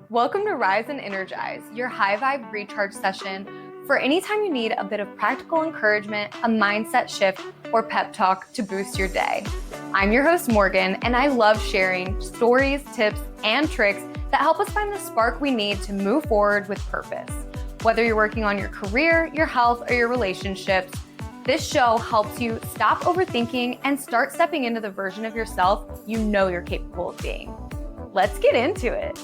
Welcome to Rise and Energize, your high vibe recharge session for anytime you need a bit of practical encouragement, a mindset shift, or pep talk to boost your day. I'm your host, Morgan, and I love sharing stories, tips, and tricks that help us find the spark we need to move forward with purpose. Whether you're working on your career, your health, or your relationships, this show helps you stop overthinking and start stepping into the version of yourself you know you're capable of being. Let's get into it.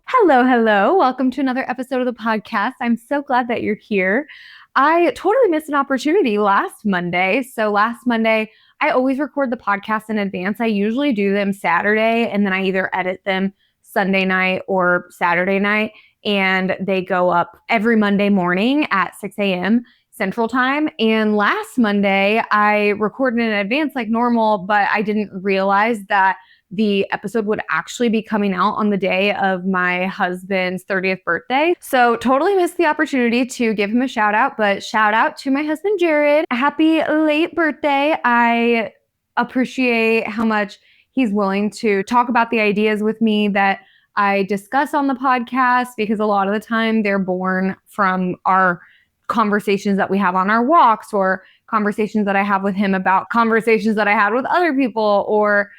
Hello. Welcome to another episode of the podcast. I'm so glad that you're here. I totally missed an opportunity last Monday. So last Monday, I always record the podcast in advance. I usually do them Saturday, and then I either edit them Sunday night or Saturday night, and they go up every Monday morning at 6 a.m. Central Time. And last Monday, I recorded in advance like normal, but I didn't realize that the episode would actually be coming out on the day of my husband's 30th birthday. So totally missed the opportunity to give him a shout out, but shout out to my husband, Jared. Happy late birthday. I appreciate how much he's willing to talk about the ideas with me that I discuss on the podcast, because a lot of the time they're born from our conversations that we have on our walks, or conversations that I have with him about conversations that I had with other people, or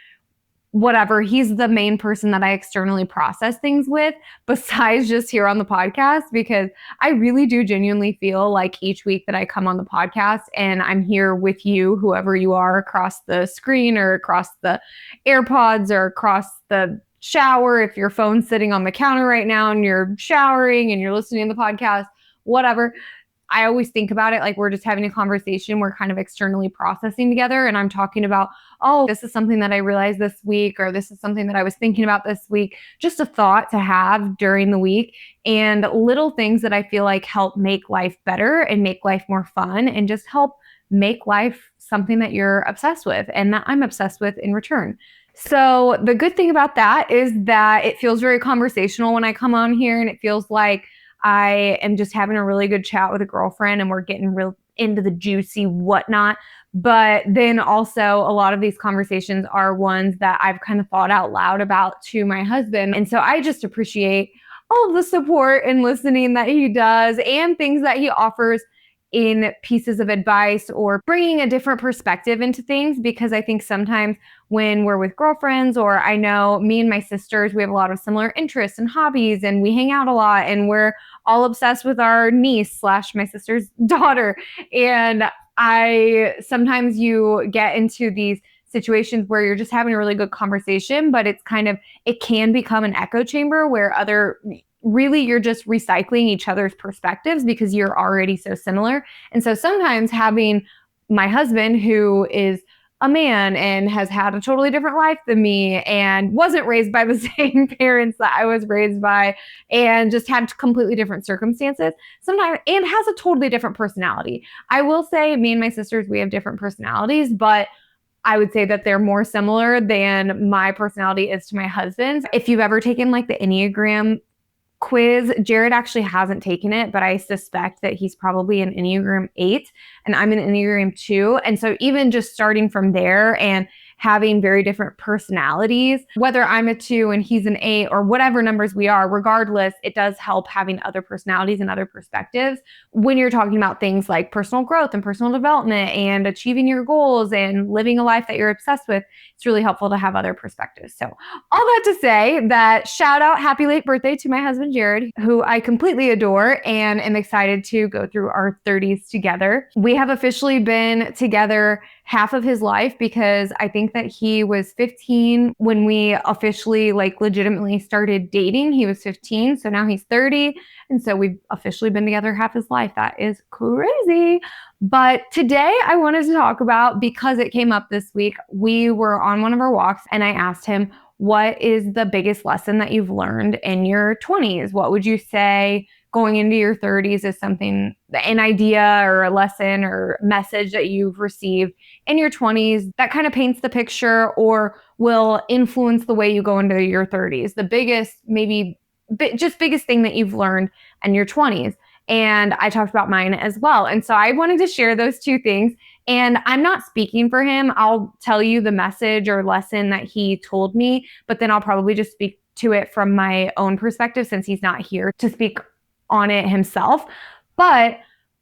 whatever. He's the main person that I externally process things with, besides just here on the podcast, because I really do genuinely feel like each week that I come on the podcast and I'm here with you, whoever you are, across the screen or across the AirPods or across the shower, if your phone's sitting on the counter right now and you're showering and you're listening to the podcast, whatever. I always think about it like we're just having a conversation. We're kind of externally processing together. And I'm talking about, oh, this is something that I realized this week, or this is something that I was thinking about this week. Just a thought to have during the week, and little things that I feel like help make life better and make life more fun, and just help make life something that you're obsessed with and that I'm obsessed with in return. So the good thing about that is that it feels very conversational when I come on here, and it feels like I am just having a really good chat with a girlfriend and we're getting real into the juicy whatnot. But then also a lot of these conversations are ones that I've kind of thought out loud about to my husband. And so I just appreciate all of the support and listening that he does, and things that he offers in pieces of advice or bringing a different perspective into things. Because I think sometimes when we're with girlfriends, or I know me and my sisters, we have a lot of similar interests and hobbies, and we hang out a lot, and we're all obsessed with our niece / my sister's daughter. And sometimes you get into these situations where you're just having a really good conversation, but it can become an echo chamber where really you're just recycling each other's perspectives because you're already so similar. And so sometimes having my husband, who is a man and has had a totally different life than me and wasn't raised by the same parents that I was raised by, and just had completely different circumstances sometimes, and has a totally different personality. I will say me and my sisters, we have different personalities, but I would say that they're more similar than my personality is to my husband's. If you've ever taken like the Enneagram quiz, Jared actually hasn't taken it, but I suspect that he's probably an Enneagram 8 and I'm an Enneagram 2. And so even just starting from there and having very different personalities, whether I'm a 2 and he's an 8 or whatever numbers we are, regardless, it does help having other personalities and other perspectives when you're talking about things like personal growth and personal development and achieving your goals and living a life that you're obsessed with. It's really helpful to have other perspectives. So all that to say that, shout out, happy late birthday to my husband, Jared, who I completely adore and am excited to go through our 30s together. We have officially been together half of his life, because I think that he was 15 when we officially legitimately started dating. He was 15, so now he's 30. And so we've officially been together half his life. That is crazy. But today I wanted to talk about, because it came up this week, we were on one of our walks and I asked him, what is the biggest lesson that you've learned in your 20s? What would you say going into your 30s is something, an idea or a lesson or message that you've received in your 20s that kind of paints the picture or will influence the way you go into your 30s? The biggest, maybe just biggest thing that you've learned in your 20s. And I talked about mine as well. And so I wanted to share those two things. And I'm not speaking for him. I'll tell you the message or lesson that he told me, but then I'll probably just speak to it from my own perspective since he's not here to speak on it himself. But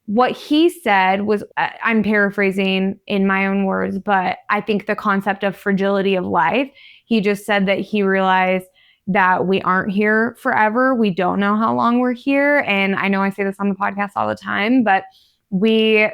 what he said was, I'm paraphrasing in my own words, but I think the concept of fragility of life, he just said that he realized that we aren't here forever. We don't know how long we're here. And I know I say this on the podcast all the time, but we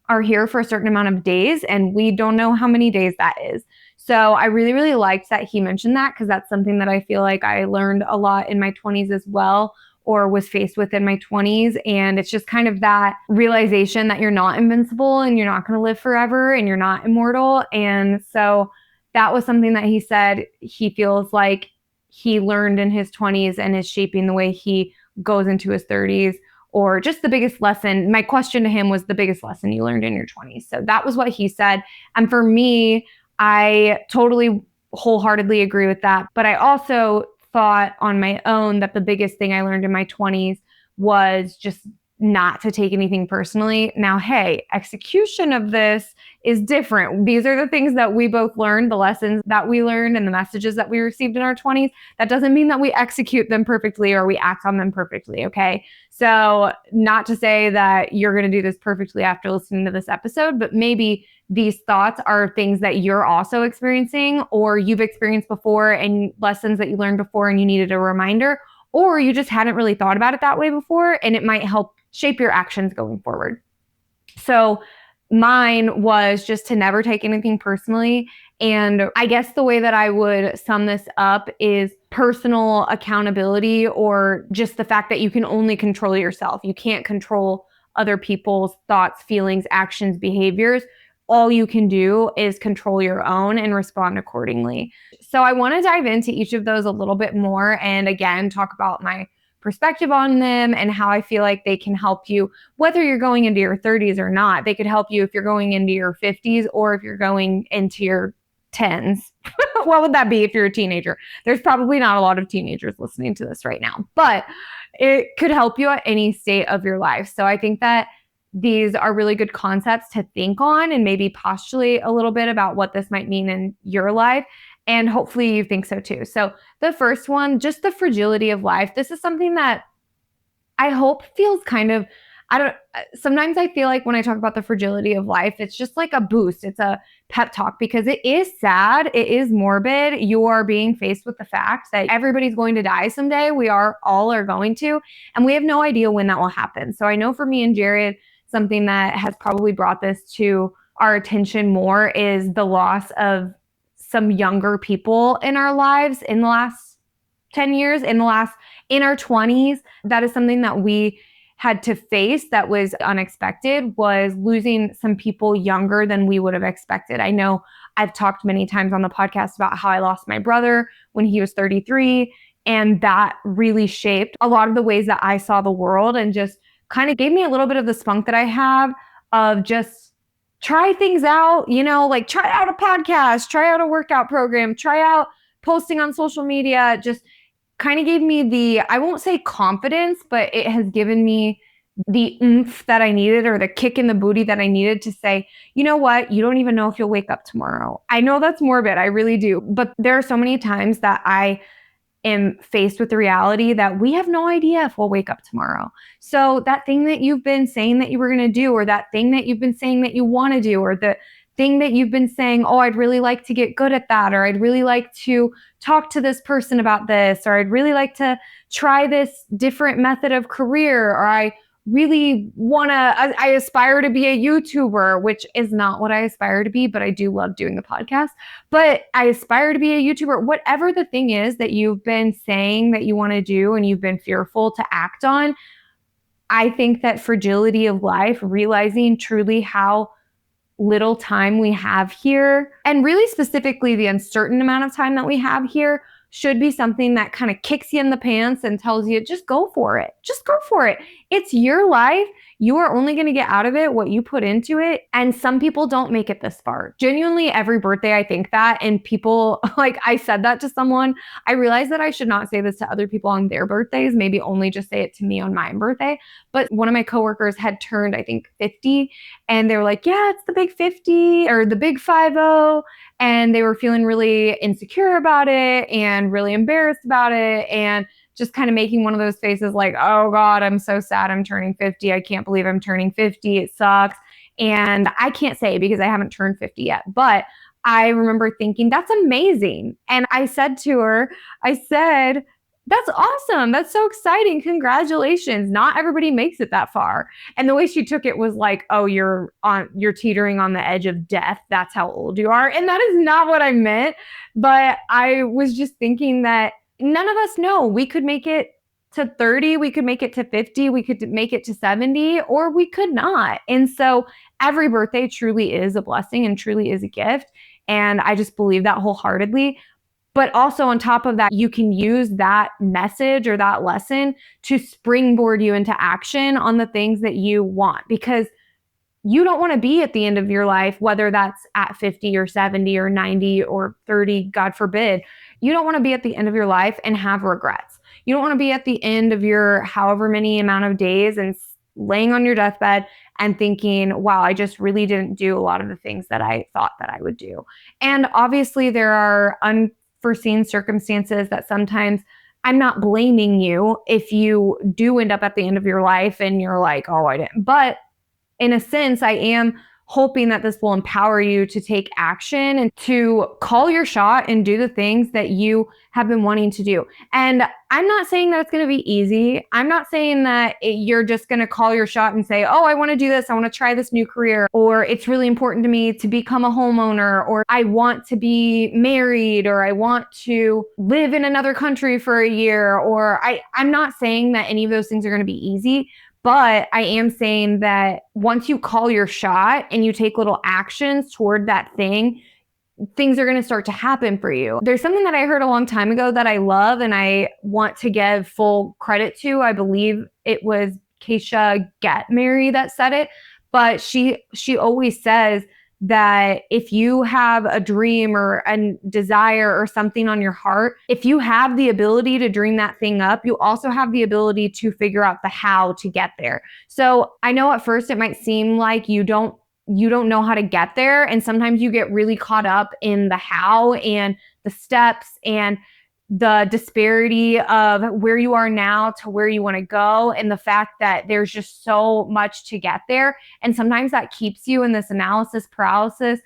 are here for a certain amount of days and we don't know how many days that is. So I really, really liked that he mentioned that because that's something that I feel like I learned a lot in my 20s as well, or was faced with in my 20s. And it's just kind of that realization that you're not invincible and you're not going to live forever and you're not immortal. And so that was something that he said he feels like he learned in his 20s and is shaping the way he goes into his 30s, or just the biggest lesson. My question to him was the biggest lesson you learned in your 20s. So that was what he said. And for me, I totally wholeheartedly agree with that. But I also thought on my own that the biggest thing I learned in my 20s was just not to take anything personally. Now, hey, execution of this is different. These are the things that we both learned, the lessons that we learned and the messages that we received in our 20s. That doesn't mean that we execute them perfectly or we act on them perfectly, okay? So not to say that you're going to do this perfectly after listening to this episode, but maybe these thoughts are things that you're also experiencing or you've experienced before and lessons that you learned before and you needed a reminder, or you just hadn't really thought about it that way before and it might help shape your actions going forward. So mine was just to never take anything personally. And I guess the way that I would sum this up is personal accountability, or just the fact that you can only control yourself. You can't control other people's thoughts, feelings, actions, behaviors. All you can do is control your own and respond accordingly. So I want to dive into each of those a little bit more and again, talk about my perspective on them and how I feel like they can help you, whether you're going into your 30s or not. They could help you if you're going into your 50s or if you're going into your 10s. What would that be if you're a teenager? There's probably not a lot of teenagers listening to this right now, but it could help you at any state of your life. So I think that these are really good concepts to think on and maybe postulate a little bit about what this might mean in your life. And hopefully you think so too. So the first one, just the fragility of life. This is something that I hope feels kind of, sometimes I feel like when I talk about the fragility of life, it's just like a boost. It's a pep talk because it is sad. It is morbid. You are being faced with the fact that everybody's going to die someday. We all are going to, and we have no idea when that will happen. So I know for me and Jared, something that has probably brought this to our attention more is the loss of some younger people in our lives in the last 10 years, in our 20s. That is something that we had to face that was unexpected, was losing some people younger than we would have expected. I know I've talked many times on the podcast about how I lost my brother when he was 33, and that really shaped a lot of the ways that I saw the world and just kind of gave me a little bit of the spunk that I have of just try things out, like try out a podcast, try out a workout program, try out posting on social media. Just kind of gave me the, I won't say confidence, but it has given me the oomph that I needed, or the kick in the booty that I needed to say, you know what? You don't even know if you'll wake up tomorrow. I know that's morbid. I really do. But there are so many times that I am faced with the reality that we have no idea if we'll wake up tomorrow. So that thing that you've been saying that you were going to do, or that thing that you've been saying that you want to do, or the thing that you've been saying, oh, I'd really like to get good at that, or I'd really like to talk to this person about this, or I'd really like to try this different method of career, or I really I aspire to be a YouTuber, which is not what I aspire to be, but I do love doing the podcast. But I aspire to be a YouTuber. Whatever the thing is that you've been saying that you want to do and you've been fearful to act on, I think that fragility of life, realizing truly how little time we have here, and really specifically the uncertain amount of time that we have here, should be something that kind of kicks you in the pants and tells you, just go for it. Just go for it. It's your life. You are only going to get out of it what you put into it. And some people don't make it this far. Genuinely, every birthday I think that, and people, like, I said that to someone. I realized that I should not say this to other people on their birthdays, maybe only just say it to me on my birthday. But one of my coworkers had turned, I think, 50, and they were like, yeah, it's the big 50 or the big 50. And they were feeling really insecure about it and really embarrassed about it. And just kind of making one of those faces like, oh God, I'm so sad I'm turning 50. I can't believe I'm turning 50. It sucks. And I can't say because I haven't turned 50 yet, but I remember thinking, that's amazing. And I said to her, I said, that's awesome. That's so exciting. Congratulations. Not everybody makes it that far. And the way she took it was like, oh, you're teetering on the edge of death. That's how old you are. And that is not what I meant. But I was just thinking that none of us know. We could make it to 30, we could make it to 50, we could make it to 70, or we could not. And so every birthday truly is a blessing and truly is a gift. And I just believe that wholeheartedly. But also on top of that, you can use that message or that lesson to springboard you into action on the things that you want, because you don't want to be at the end of your life, whether that's at 50 or 70 or 90 or 30, God forbid. You don't want to be at the end of your life and have regrets. You don't want to be at the end of your however many amount of days and laying on your deathbed and thinking, wow, I just really didn't do a lot of the things that I thought that I would do. And obviously there are unforeseen circumstances that sometimes I'm not blaming you if you do end up at the end of your life and you're like, oh, I didn't. But in a sense, I am hoping that this will empower you to take action and to call your shot and do the things that you have been wanting to do. And I'm not saying that it's going to be easy. I'm not saying that you're just going to call your shot and say, oh, I want to do this. I want to try this new career, or it's really important to me to become a homeowner, or I want to be married, or I want to live in another country for a year, or I'm not saying that any of those things are going to be easy. But I am saying that once you call your shot and you take little actions toward that thing, things are going to start to happen for you. There's something that I heard a long time ago that I love and I want to give full credit to. I believe it was Keisha Getmary that said it, but she always says that if you have a dream or a desire or something on your heart, if you have the ability to dream that thing up, you also have the ability to figure out the how to get there. So I know at first it might seem like you don't know how to get there. And sometimes you get really caught up in the how and the steps and the disparity of where you are now to where you want to go, and the fact that there's just so much to get there. And sometimes that keeps you in this analysis paralysis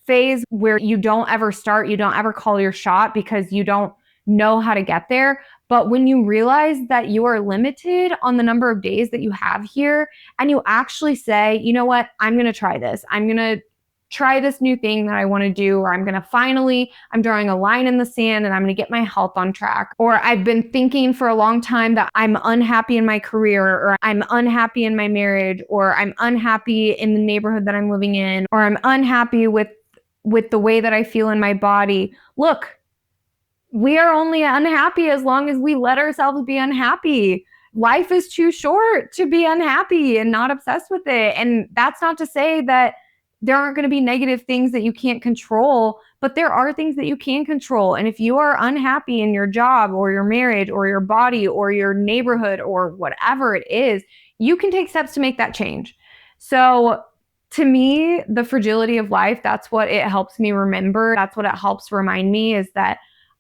phase where you don't ever start, you don't ever call your shot because you don't know how to get there. But when you realize that you are limited on the number of days that you have here, and you actually say, you know what, I'm going to try this. I'm going to try this new thing that I want to do, or I'm drawing a line in the sand and I'm going to get my health on track. Or I've been thinking for a long time that I'm unhappy in my career, or I'm unhappy in my marriage, or I'm unhappy in the neighborhood that I'm living in, or I'm unhappy with the way that I feel in my body. Look, we are only unhappy as long as we let ourselves be unhappy. Life is too short to be unhappy and not obsessed with it. And that's not to say that there aren't going to be negative things that you can't control, but there are things that you can control. And if you are unhappy in your job or your marriage or your body or your neighborhood or whatever it is, you can take steps to make that change. So to me, the fragility of life, that's what it helps me remember. That's what it helps remind me, is that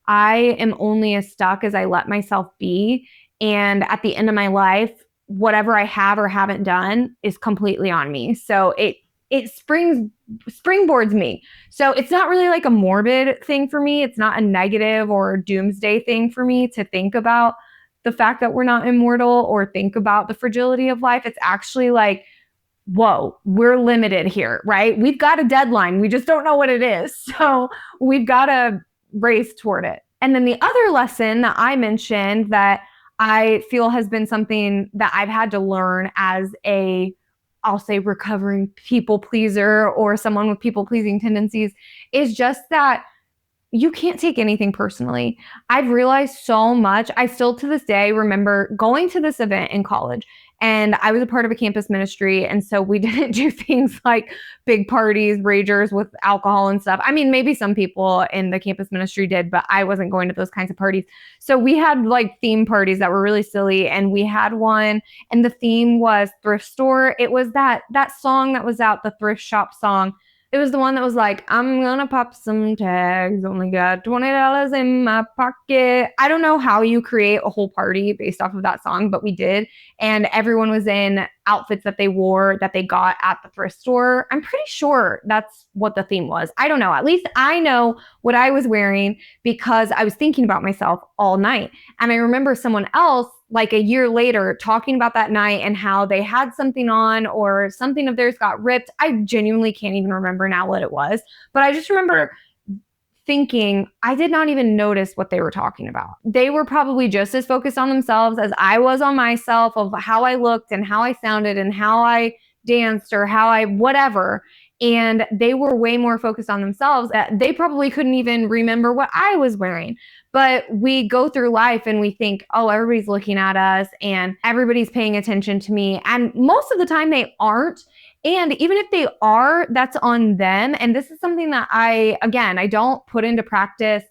I am only as stuck as I let myself be. And at the end of my life, whatever I have or haven't done is completely on me. So it springboards me. So it's not really like a morbid thing for me. It's not a negative or doomsday thing for me to think about the fact that we're not immortal or think about the fragility of life. It's actually like, whoa, we're limited here, right? We've got a deadline. We just don't know what it is. So we've got to race toward it. And then the other lesson that I mentioned that I feel has been something that I've had to learn as I'll say recovering people pleaser or someone with people pleasing tendencies, is just that, you can't take anything personally. I've realized so much. I still to this day remember going to this event in college, and I was a part of a campus ministry. And so we didn't do things like big parties, ragers with alcohol and stuff. I mean, maybe some people in the campus ministry did, but I wasn't going to those kinds of parties. So we had like theme parties that were really silly. And we had one, and the theme was thrift store. It was that song that was out, the thrift shop song. It was the one that was like, I'm gonna pop some tags, only got $20 in my pocket. I don't know how you create a whole party based off of that song, but we did. And everyone was in outfits that they wore that they got at the thrift store. I'm pretty sure that's what the theme was. I don't know. At least I know what I was wearing because I was thinking about myself all night. And I remember someone else like a year later talking about that night and how they had something on or something of theirs got ripped. I genuinely can't even remember now what it was, but I just remember thinking I did not even notice what they were talking about. They were probably just as focused on themselves as I was on myself, of how I looked and how I sounded and how I danced or how I whatever. And they were way more focused on themselves that they probably couldn't even remember what I was wearing. But we go through life and we think, oh, everybody's looking at us and everybody's paying attention to me. And most of the time they aren't. And even if they are, that's on them. And this is something that I don't put into practice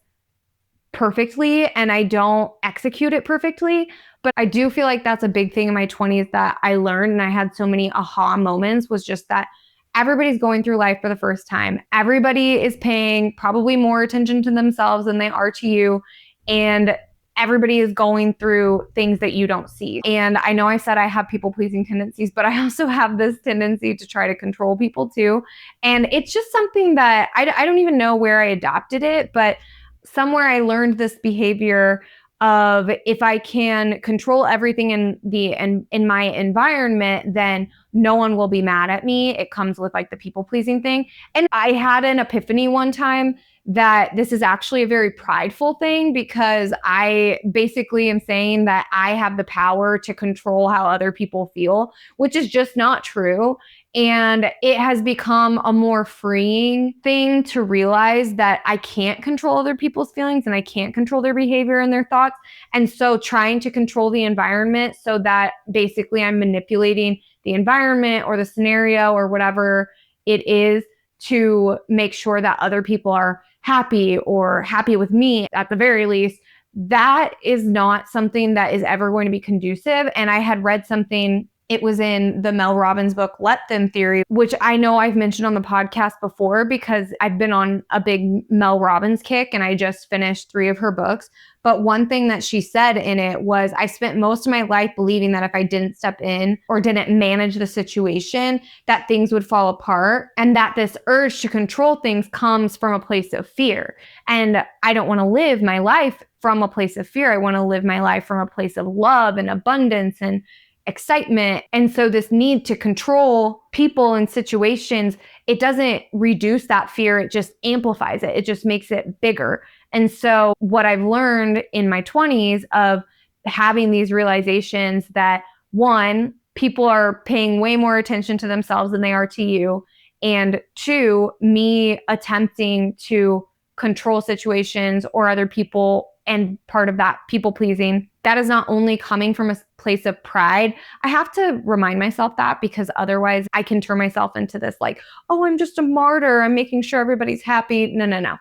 perfectly and I don't execute it perfectly. But I do feel like that's a big thing in my 20s that I learned. And I had so many aha moments, was just that everybody's going through life for the first time. Everybody is paying probably more attention to themselves than they are to you. And everybody is going through things that you don't see. And I know I said I have people-pleasing tendencies, but I also have this tendency to try to control people too. And it's just something that I don't even know where I adopted it, but somewhere I learned this behavior of if I can control everything in my environment, then no one will be mad at me. It comes with like the people-pleasing thing. And I had an epiphany one time that this is actually a very prideful thing, because I basically am saying that I have the power to control how other people feel, which is just not true. And it has become a more freeing thing to realize that I can't control other people's feelings and I can't control their behavior and their thoughts. And so trying to control the environment so that basically I'm manipulating the environment or the scenario or whatever it is to make sure that other people are happy or happy with me at the very least, that is not something that is ever going to be conducive. And I had read something, it was in the Mel Robbins book, Let Them Theory, which I know I've mentioned on the podcast before because I've been on a big Mel Robbins kick and I just finished 3 of her books. But one thing that she said in it was, I spent most of my life believing that if I didn't step in or didn't manage the situation, that things would fall apart, and that this urge to control things comes from a place of fear. And I don't want to live my life from a place of fear. I want to live my life from a place of love and abundance and excitement. And so this need to control people and situations, it doesn't reduce that fear. It just amplifies it. It just makes it bigger. And so what I've learned in my 20s of having these realizations that, one, people are paying way more attention to themselves than they are to you. And 2, me attempting to control situations or other people, and part of that people pleasing, that is not only coming from a place of pride. I have to remind myself that, because otherwise I can turn myself into this like, oh, I'm just a martyr, I'm making sure everybody's happy. No.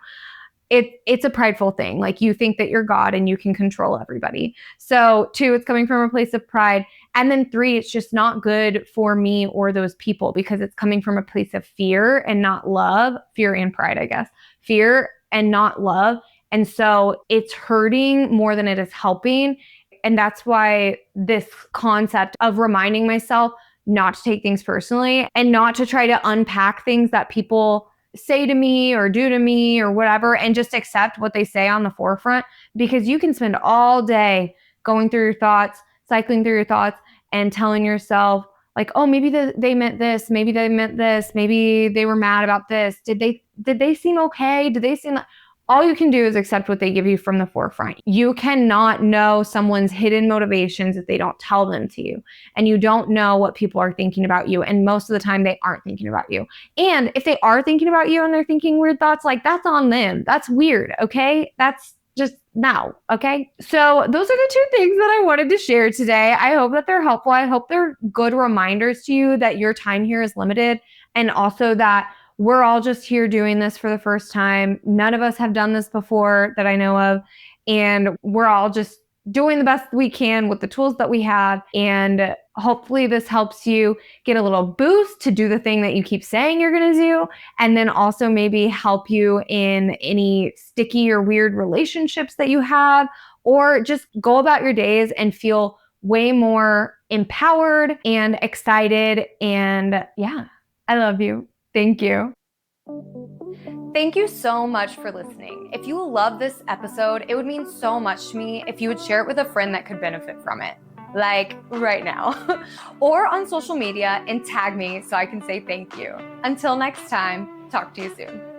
It's a prideful thing. Like, you think that you're God and you can control everybody. So 2, it's coming from a place of pride. And then 3, it's just not good for me or those people, because it's coming from a place of fear and not love. Fear and pride, I guess. Fear and not love. And so it's hurting more than it is helping. And that's why this concept of reminding myself not to take things personally and not to try to unpack things that people say to me or do to me or whatever, and just accept what they say on the forefront, because you can spend all day going through your thoughts, cycling through your thoughts and telling yourself like, oh, maybe they meant this, maybe they meant this, maybe they were mad about this. Did they seem okay? Did they seem like, All you can do is accept what they give you from the forefront. You cannot know someone's hidden motivations if they don't tell them to you. And you don't know what people are thinking about you. And most of the time, they aren't thinking about you. And if they are thinking about you and they're thinking weird thoughts, like that's on them. That's weird, okay? That's just now, okay? So those are the two things that I wanted to share today. I hope that they're helpful. I hope they're good reminders to you that your time here is limited, and also that we're all just here doing this for the first time. None of us have done this before that I know of. And we're all just doing the best we can with the tools that we have. And hopefully this helps you get a little boost to do the thing that you keep saying you're going to do. And then also maybe help you in any sticky or weird relationships that you have, or just go about your days and feel way more empowered and excited. And yeah, I love you. Thank you. Thank you so much for listening. If you love this episode, it would mean so much to me if you would share it with a friend that could benefit from it, like right now, or on social media and tag me so I can say thank you. Until next time, talk to you soon.